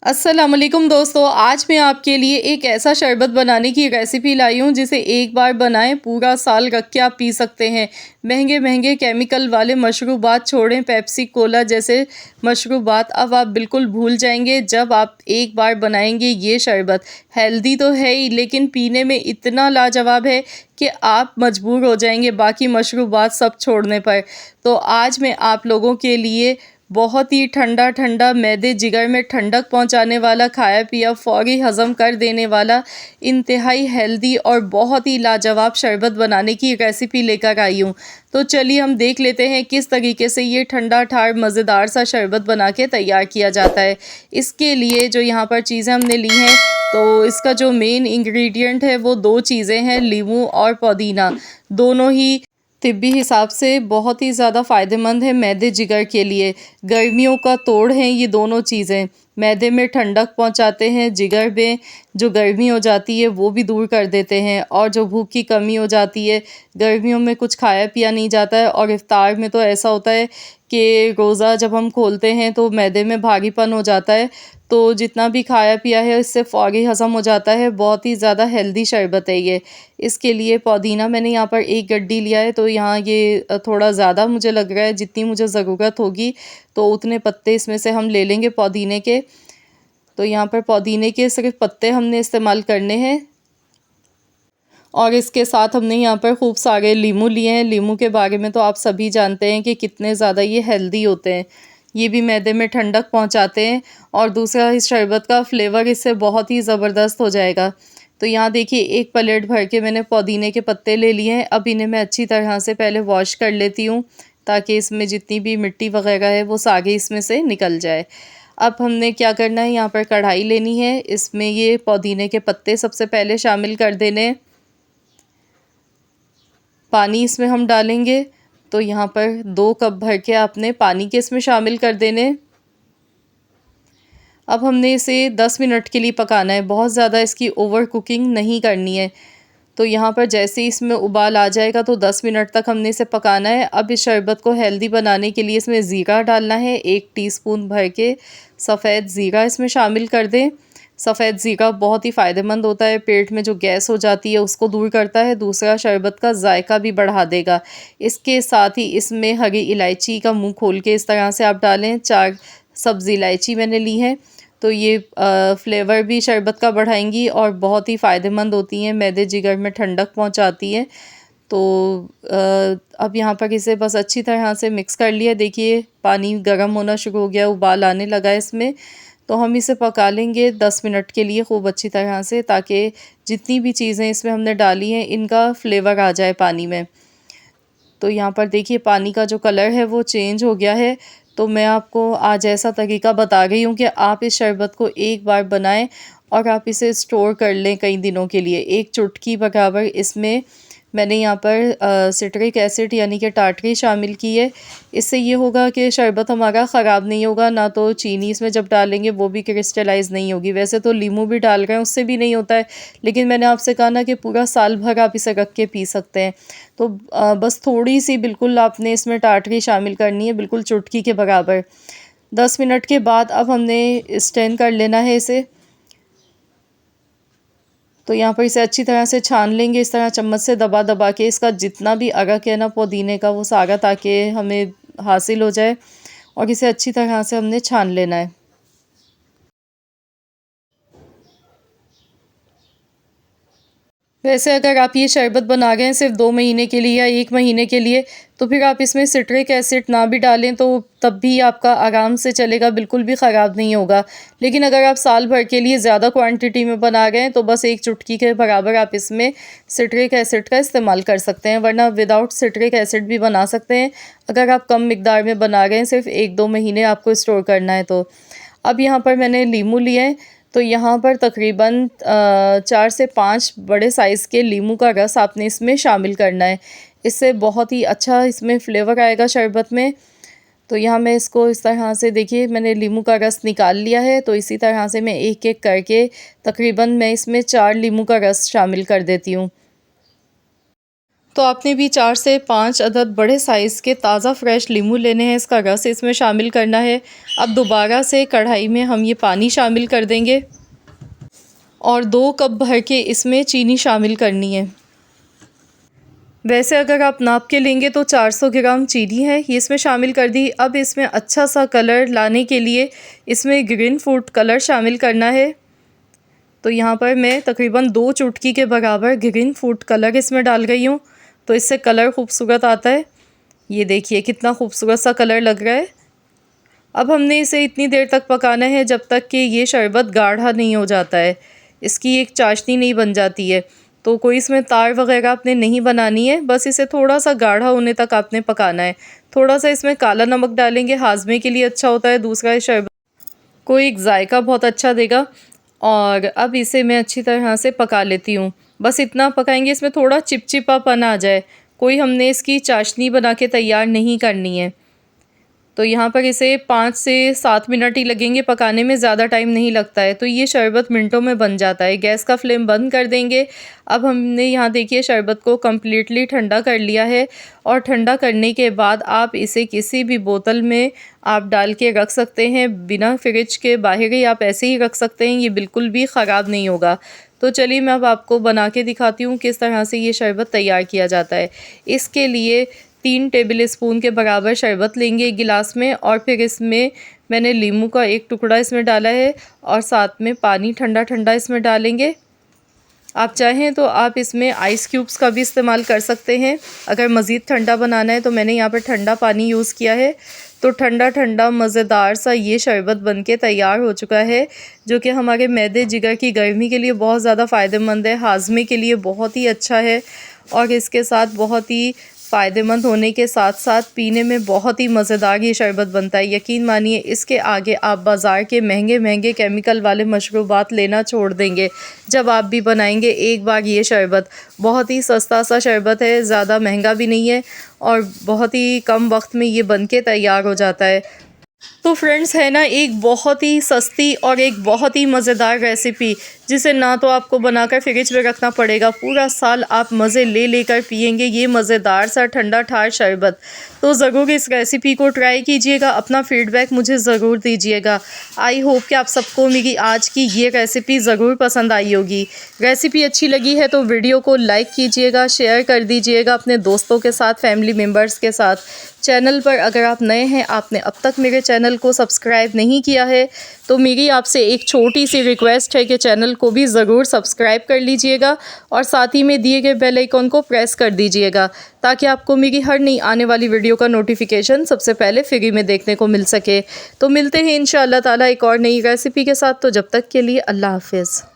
अस्सलामुअलैकुम दोस्तों, आज मैं आपके लिए एक ऐसा शरबत बनाने की रेसिपी लाई हूँ जिसे एक बार बनाएं पूरा साल रख के आप पी सकते हैं। महंगे महंगे केमिकल वाले मशरूबात छोड़ें, पेप्सी कोला जैसे मशरूबात अब आप बिल्कुल भूल जाएंगे जब आप एक बार बनाएंगे ये शरबत। हेल्दी तो है ही लेकिन पीने में इतना लाजवाब है कि आप मजबूर हो जाएंगे बाकी मशरूबात सब छोड़ने पर। तो आज मैं आप लोगों के लिए बहुत ही ठंडा ठंडा मैदे जिगर में ठंडक पहुंचाने वाला, खाया पिया फौरी हज़म कर देने वाला, इंतहाई हेल्दी और बहुत ही लाजवाब शरबत बनाने की रेसिपी लेकर आई हूँ। तो चलिए हम देख लेते हैं किस तरीके से ये ठंडा ठार मज़ेदार सा शरबत बना के तैयार किया जाता है। इसके लिए जो यहाँ पर चीज़ें हमने ली हैं, तो इसका जो मेन इंग्रेडिएंट है वो दो चीज़ें हैं, लीमू और पुदीना। दोनों ही तिब्बी हिसाब से बहुत ही ज़्यादा फ़ायदेमंद है मैदे जिगर के लिए। गर्मियों का तोड़ हैं ये दोनों चीज़ें। मैदे में ठंडक पहुंचाते हैं, जिगर में जो गर्मी हो जाती है वो भी दूर कर देते हैं, और जो भूख की कमी हो जाती है, गर्मियों में कुछ खाया पिया नहीं जाता है, और इफ्तार में तो ऐसा होता है कि रोज़ा जब हम खोलते हैं तो मैदे में भारीपन हो जाता है। तो जितना भी खाया पिया है इससे फ़ौरी हज़म हो जाता है। बहुत ही ज़्यादा हेल्दी शरबत है ये। इसके लिए पुदीना मैंने यहाँ पर एक गड्डी लिया है, तो यहाँ ये थोड़ा ज़्यादा मुझे लग रहा है, जितनी मुझे ज़रूरत होगी तो उतने पत्ते इसमें से हम ले लेंगे पुदीने के। तो यहाँ पर पुदीने के सिर्फ पत्ते हमने इस्तेमाल करने हैं, और इसके साथ हमने यहाँ पर खूब सारे लीमू लिए हैं। लीमू के बारे में तो आप सभी जानते हैं कि कितने ज़्यादा ये हेल्दी होते हैं। ये भी मैदे में ठंडक पहुँचाते हैं, और दूसरा इस शरबत का फ्लेवर इससे बहुत ही ज़बरदस्त हो जाएगा। तो यहाँ देखिए एक प्लेट भर के मैंने पुदीने के पत्ते ले लिए हैं। अब इन्हें मैं अच्छी तरह से पहले वॉश कर लेती हूँ ताकि इसमें जितनी भी मिट्टी वगैरह है वो सारी इसमें से निकल जाए। अब हमने क्या करना है, यहाँ पर कढ़ाई लेनी है, इसमें ये पुदीने के पत्ते सबसे पहले शामिल कर देने हैं। पानी इसमें हम डालेंगे, तो यहाँ पर 2 कप भर के आपने पानी के इसमें शामिल कर देने। अब हमने इसे 10 मिनट के लिए पकाना है, बहुत ज़्यादा इसकी ओवर कुकिंग नहीं करनी है। तो यहाँ पर जैसे ही इसमें उबाल आ जाएगा तो 10 मिनट तक हमने इसे पकाना है। अब इस शरबत को हेल्दी बनाने के लिए इसमें ज़ीरा डालना है, 1 टीस्पून भर के सफ़ेद ज़ीरा इसमें शामिल कर दें। सफ़ेद ज़ीरा बहुत ही फ़ायदेमंद होता है, पेट में जो गैस हो जाती है उसको दूर करता है, दूसरा शरबत का जायका भी बढ़ा देगा। इसके साथ ही इसमें हरी इलायची का मुंह खोल के इस तरह से आप डालें, 4 सब्ज़ी इलायची मैंने ली हैं। तो ये फ्लेवर भी शरबत का बढ़ाएंगी और बहुत ही फ़ायदेमंद होती हैं, मैदे जिगर में ठंडक पहुंचाती हैं। तो अब यहाँ पर इसे बस अच्छी तरह से मिक्स कर लिया। देखिए पानी गर्म होना शुरू हो गया, उबाल आने लगा है इसमें। तो हम इसे पका लेंगे 10 मिनट के लिए खूब अच्छी तरह से, ताकि जितनी भी चीज़ें इसमें हमने डाली हैं इनका फ्लेवर आ जाए पानी में। तो यहाँ पर देखिए पानी का जो कलर है वो चेंज हो गया है। तो मैं आपको आज ऐसा तरीका बता रही हूँ कि आप इस शरबत को एक बार बनाएं और आप इसे स्टोर कर लें कई दिनों के लिए। एक चुटकी बराबर इसमें मैंने यहाँ पर सिट्रिक एसिड यानी कि टाटरी शामिल की है। इससे ये होगा कि शरबत हमारा ख़राब नहीं होगा, ना तो चीनी इसमें जब डालेंगे वो भी क्रिस्टलाइज़ नहीं होगी। वैसे तो लीमू भी डाल रहे हैं उससे भी नहीं होता है, लेकिन मैंने आपसे कहा ना कि पूरा साल भर आप इसे रख के पी सकते हैं। तो बस थोड़ी सी बिल्कुल आपने इसमें टाटरी शामिल करनी है, बिल्कुल चुटकी के बराबर। 10 मिनट के बाद अब हमने स्ट्रेन कर लेना है इसे। तो यहाँ पर इसे अच्छी तरह से छान लेंगे, इस तरह चम्मच से दबा दबा के इसका जितना भी अरक है ना पुदीने का वो सारा, ताकि हमें हासिल हो जाए, और इसे अच्छी तरह से हमने छान लेना है। वैसे अगर आप ये शरबत बना गए हैं सिर्फ 2 महीने के लिए या 1 महीने के लिए, तो फिर आप इसमें सिट्रिक एसिड ना भी डालें तो तब भी आपका आराम से चलेगा, बिल्कुल भी ख़राब नहीं होगा। लेकिन अगर आप साल भर के लिए ज़्यादा क्वांटिटी में बना गए हैं तो बस 1 चुटकी के बराबर आप इसमें सिट्रिक एसिड का इस्तेमाल कर सकते हैं, वरना विदाउट सिट्रिक एसिड भी बना सकते हैं अगर आप कम मिकदार में बना गए हैं, सिर्फ 1-2 महीने आपको स्टोर करना है तो। अब यहाँ पर मैंने लीमू लिए हैं, तो यहाँ पर तकरीबन 4 से 5 बड़े साइज़ के लीमू का रस आपने इसमें शामिल करना है। इससे बहुत ही अच्छा इसमें फ्लेवर आएगा शरबत में। तो यहाँ मैं इसको इस तरह से देखिए मैंने लीमू का रस निकाल लिया है। तो इसी तरह से मैं एक-एक करके तकरीबन मैं इसमें 4 लीमू का रस शामिल कर देती हूँ। तो आपने भी 4 से 5 अदद बड़े साइज़ के ताज़ा फ्रेश नींबू लेने हैं, इसका रस इसमें शामिल करना है। अब दोबारा से कढ़ाई में हम ये पानी शामिल कर देंगे और 2 कप भर के इसमें चीनी शामिल करनी है। वैसे अगर आप नाप के लेंगे तो 400 ग्राम चीनी है, ये इसमें शामिल कर दी। अब इसमें अच्छा सा कलर लाने के लिए इसमें ग्रीन फूड कलर शामिल करना है। तो यहाँ पर मैं तकरीबन 2 चुटकी के बराबर ग्रीन फूड कलर इसमें डाल गई हूँ, तो इससे कलर खूबसूरत आता है। ये देखिए कितना खूबसूरत सा कलर लग रहा है। अब हमने इसे इतनी देर तक पकाना है जब तक कि ये शरबत गाढ़ा नहीं हो जाता है, इसकी एक चाशनी नहीं बन जाती है। तो कोई इसमें तार वगैरह आपने नहीं बनानी है, बस इसे थोड़ा सा गाढ़ा होने तक आपने पकाना है। थोड़ा सा इसमें काला नमक डालेंगे, हाजमे के लिए अच्छा होता है। दूसरा, शरबत को एक जायका बहुत अच्छा देगा। और अब इसे मैं अच्छी तरह से पका लेती हूँ। बस इतना पकाएंगे इसमें थोड़ा चिपचिपापन आ जाए, कोई हमने इसकी चाशनी बना के तैयार नहीं करनी है। तो यहाँ पर इसे 5 से 7 मिनट ही लगेंगे पकाने में, ज़्यादा टाइम नहीं लगता है। तो ये शरबत मिनटों में बन जाता है। गैस का फ्लेम बंद कर देंगे। अब हमने यहाँ देखिए शरबत को कम्प्लीटली ठंडा कर लिया है और ठंडा करने के बाद आप इसे किसी भी बोतल में आप डाल के रख सकते हैं, बिना फ्रिज के बाहर ही आप ऐसे ही रख सकते हैं, ये बिल्कुल भी ख़राब नहीं होगा। तो चलिए मैं अब आपको बना के दिखाती हूँ किस तरह से ये शरबत तैयार किया जाता है। इसके लिए 3 टेबल स्पून के बराबर शरबत लेंगे एक गिलास में, और फिर इसमें मैंने नींबू का एक टुकड़ा इसमें डाला है और साथ में पानी ठंडा ठंडा इसमें डालेंगे। आप चाहें तो आप इसमें आइस क्यूब्स का भी इस्तेमाल कर सकते हैं अगर मज़ीद ठंडा बनाना है। तो मैंने यहाँ पर ठंडा पानी यूज़ किया है। तो ठंडा ठंडा मज़ेदार सा ये शरबत बनके तैयार हो चुका है, जो कि हमारे मैदे जिगर की गर्मी के लिए बहुत ज़्यादा फ़ायदेमंद है, हाजमे के लिए बहुत ही अच्छा है और इसके साथ बहुत ही फ़ायदेमंद होने के साथ साथ पीने में बहुत ही मज़ेदार ये शरबत बनता है। यकीन मानिए इसके आगे आप बाज़ार के महंगे महंगे केमिकल वाले मशरूबात लेना छोड़ देंगे जब आप भी बनाएंगे एक बार ये शरबत। बहुत ही सस्ता सा शरबत है, ज़्यादा महंगा भी नहीं है और बहुत ही कम वक्त में ये बनके तैयार हो जाता है। तो फ्रेंड्स, है ना एक बहुत ही सस्ती और एक बहुत ही मज़ेदार रेसिपी, जिसे ना तो आपको बनाकर फ्रिज में रखना पड़ेगा, पूरा साल आप मज़े ले लेकर पिएंगे ये मज़ेदार सा ठंडा ठार शरबत। तो ज़रूर इस रेसिपी को ट्राई कीजिएगा, अपना फ़ीडबैक मुझे ज़रूर दीजिएगा। आई होप कि आप सबको मेरी आज की ये रेसिपी ज़रूर पसंद आई होगी। रेसिपी अच्छी लगी है तो वीडियो को लाइक कीजिएगा, शेयर कर दीजिएगा अपने दोस्तों के साथ, फैमिली मेम्बर्स के साथ। चैनल पर अगर आप नए हैं, आपने अब तक मेरे चैनल को सब्सक्राइब नहीं किया है, तो मेरी आपसे एक छोटी सी रिक्वेस्ट है कि चैनल को भी ज़रूर सब्सक्राइब कर लीजिएगा और साथ ही में दिए गए बेल आइकॉन को प्रेस कर दीजिएगा, ताकि आपको मेरी हर नई आने वाली वीडियो का नोटिफिकेशन सबसे पहले फ्री में देखने को मिल सके। तो मिलते हैं इंशाअल्लाह ताला एक और नई रेसिपी के साथ। तो जब तक के लिए अल्लाह हाफ़िज़।